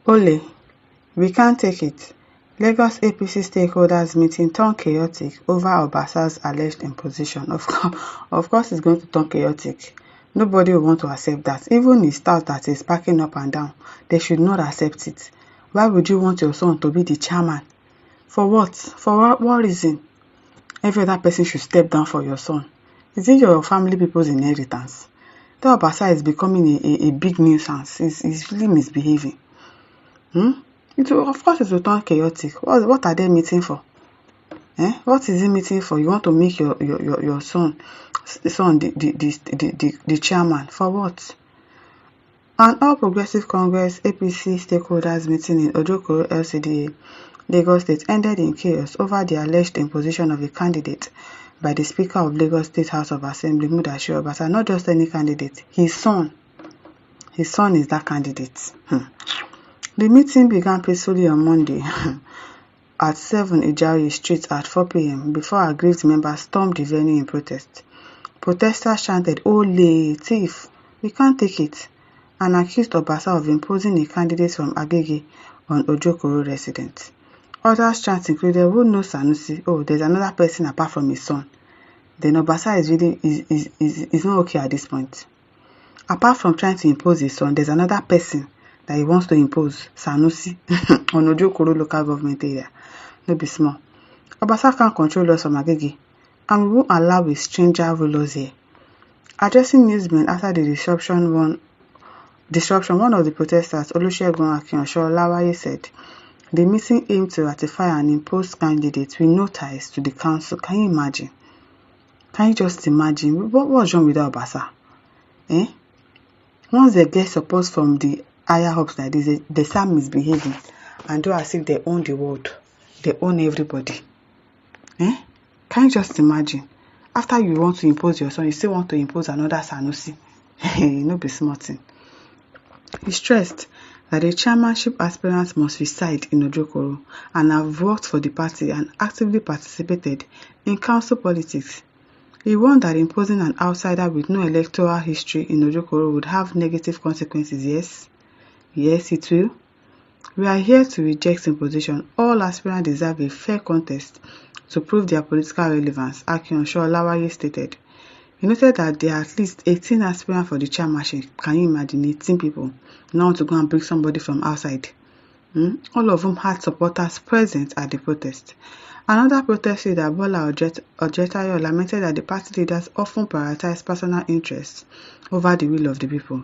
Ole, we can't take it. Lagos APC stakeholders meeting turned chaotic over Obasa's alleged imposition. Of course it's going to turn chaotic. Nobody will want to accept that. Even his staff that is packing up and down, they should not accept it. Why would you want your son to be the chairman? For what? For what reason? Every other person should step down for your son. Is it your family people's inheritance? That Obasa is becoming a big nuisance. He's really misbehaving. Of course it will turn chaotic. What are they meeting for? What is he meeting for? You want to make your son the chairman. For what? An All Progressive Congress APC stakeholders meeting in Ojokoro LCDA, Lagos State ended in chaos over the alleged imposition of a candidate by the Speaker of Lagos State House of Assembly, Mudashiru Obasa. Not just any candidate, his son. His son is that candidate. The meeting began peacefully on Monday at 7 Ijayi Street at 4 p.m. before aggrieved members stormed the venue in protest. Protesters chanted, "Ole, thief, we can't take it," and accused Obasa of imposing a candidate from Agege on Ojokoro residents. Others chants included, "Who knows Sanusi? Oh, there's another person apart from his son." Then Obasa is not okay at this point. Apart from trying to impose his son, there's another person that he wants to impose, Sanusi, on Ojokoro local government area. No be small. Obasa can't control us from Agege, and we won't allow a stranger rulers here. Addressing newsmen after the disruption, one of the protesters, Olusegun Akinsho, said, "The meeting aimed to ratify an imposed candidate with no ties to the council." Can you imagine? Can you just imagine? What's wrong with that Obasa? Once they get support from the higher ups like this, they start misbehaving and do as if they own the world. They own everybody. Can you just imagine? After you want to impose your son, you still want to impose another Sanusi. No be small thing. He stressed that the chairmanship aspirants must reside in Ojokoro and have worked for the party and actively participated in council politics. He warned that imposing an outsider with no electoral history in Ojokoro would have negative consequences. Yes, it will. We are here to reject imposition. All aspirants deserve a fair contest to prove their political relevance, Akinsho stated. He noted that there are at least 18 aspirants for the chairmanship. Can you imagine 18 people now want to go and bring somebody from outside? All of them had supporters present at the protest. Another protest leader, Bola Ojetayo, lamented that the party leaders often prioritize personal interests over the will of the people.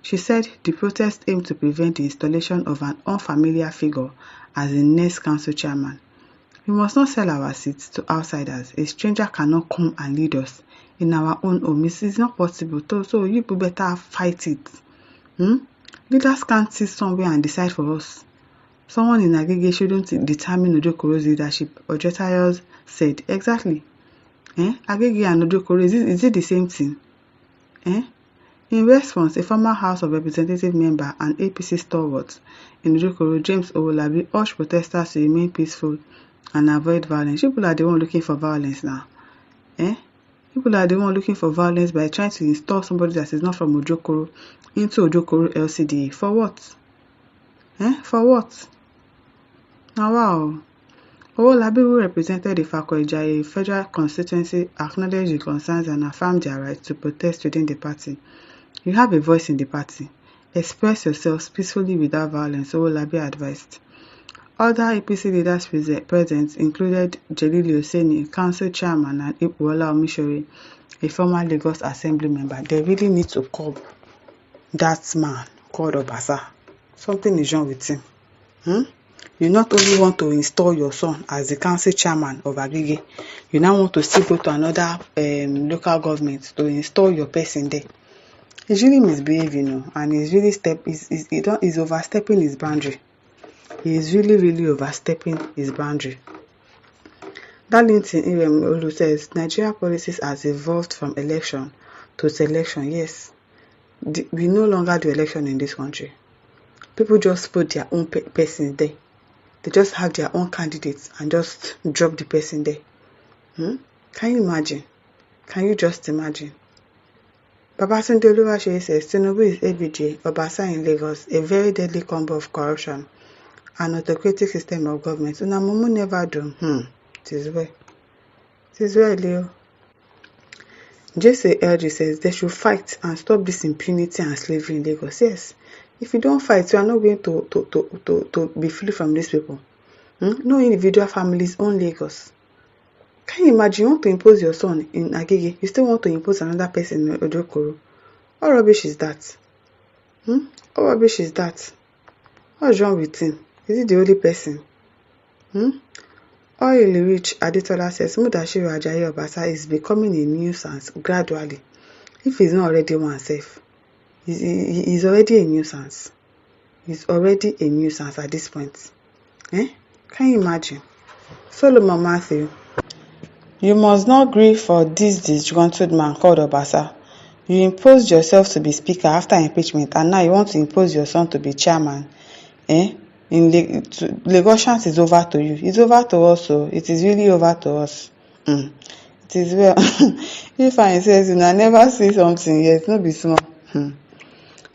She said the protest aimed to prevent the installation of an unfamiliar figure as the next council chairman. We must not sell our seats to outsiders. A stranger cannot come and lead us in our own home. It's not possible. So you people better fight it. Leaders can't sit somewhere and decide for us. Someone in Agege shouldn't determine Ojokoro's leadership, Ojetayo said. Exactly. Agege and Ojokoro, is it the same thing? In response, a former House of Representative member and APC stalwart in Ojokoro, James Owolabi, urged protesters to remain peaceful and avoid violence. People are the one looking for violence now. People are the one looking for violence by trying to install somebody that is not from Ojokoro into Ojokoro LCDA. For what? For what? Now, wow. Owolabi, who represented the F1GHTS federal constituency, acknowledged the concerns and affirmed their right to protest within the party. You have a voice in the party. Express yourselves peacefully without violence, Owolabi advised. Other APC leaders present included Jelili Oseni, council chairman, and Ipuola Omishore, a former Lagos Assembly member. They really need to curb that man called Obasa. Something is wrong with him. You not only want to install your son as the council chairman of Agege, you now want to still go to another local government to install your person there. He's really misbehaving, and he's really he's overstepping his boundary. He is really overstepping his boundary. Darlington Olu says Nigeria policies has evolved from election to selection. Yes, we no longer do election in this country. People just put their own person there. They just have their own candidates and just drop the person there. Can you imagine? Can you just imagine? Babatunde Oluwaseyi says Tinubu is ABJ, Obasa in Lagos, a very deadly combo of corruption and autocratic system of government. Una mumu never do. It is well. It is well, Leo. JCLG says they should fight and stop this impunity and slavery in Lagos. Yes. If you don't fight, you are not going to be free from these people. No individual families own Lagos. Can you imagine you want to impose your son in Agege? You still want to impose another person in Ojokoro? What rubbish is that? What rubbish is that? What's wrong with him? Is he the only person? Oil Rich Aditola says Mudashiru Ajayi Obasa is becoming a nuisance gradually. If he's not already one self, he's already a nuisance. He's already a nuisance at this point. Can you imagine? Solomon Matthew, you must not grieve for this disgruntled man called Obasa. You imposed yourself to be speaker after impeachment, and now you want to impose your son to be chairman. Lagosians is over to you. It's over to us, so it is really over to us. It is well. If I says, I never see something yet, no be small.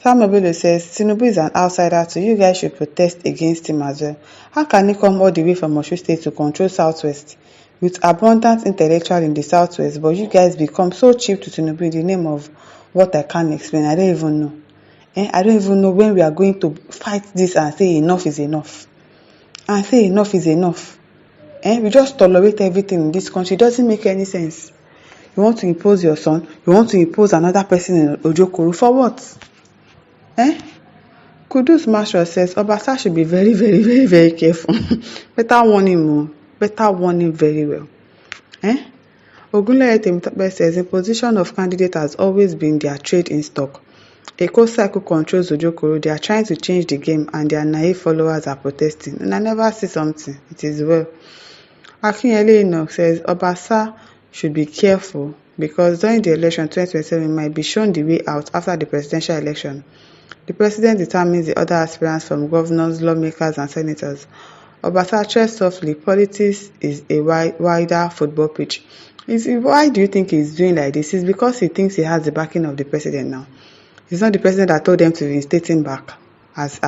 Samuel Bello says, Tinubu is an outsider, so you guys should protest against him as well. How can he come all the way from Osun State to control Southwest with abundant intellectual in the Southwest, but you guys become so cheap to Tinubu in the name of what I can't explain? I don't even know. I don't even know when we are going to fight this and say enough is enough. And say enough is enough. We just tolerate everything in this country. It doesn't make any sense. You want to impose your son, you want to impose another person in Ojokoro for what? Kudus Marshall says Obasa should be very, very, very, very careful. Better warn him more. Better warn him very well. Ogunleye Temitope says the position of candidate has always been their trade in stock. A co-cycle controls Ojokoro. They are trying to change the game and their naive followers are protesting. And I never see something. It is well. Akinyele Enoch says Obasa should be careful because during the election 2027 he might be shown the way out after the presidential election. The president determines the other aspirants from governors, lawmakers, and senators. Obasa treads softly. Politics is a wider football pitch. Why do you think he's doing like this? It's because he thinks he has the backing of the president now. It's not the president that told them to reinstate him back as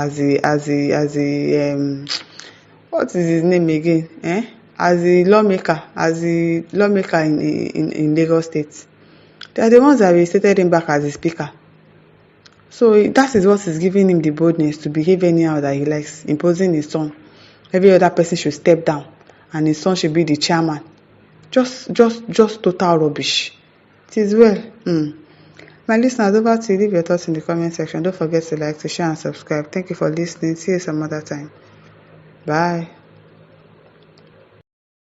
what is his name again? As a lawmaker in Lagos State. They are the ones that reinstated him back as a speaker. So that is what is giving him the boldness to behave anyhow that he likes, imposing his son. Every other person should step down and his son should be the chairman. Just total rubbish. It is well. My listeners, over to you. Leave your thoughts in the comment section. Don't forget to like, to share, and subscribe. Thank you for listening. See you some other time. Bye.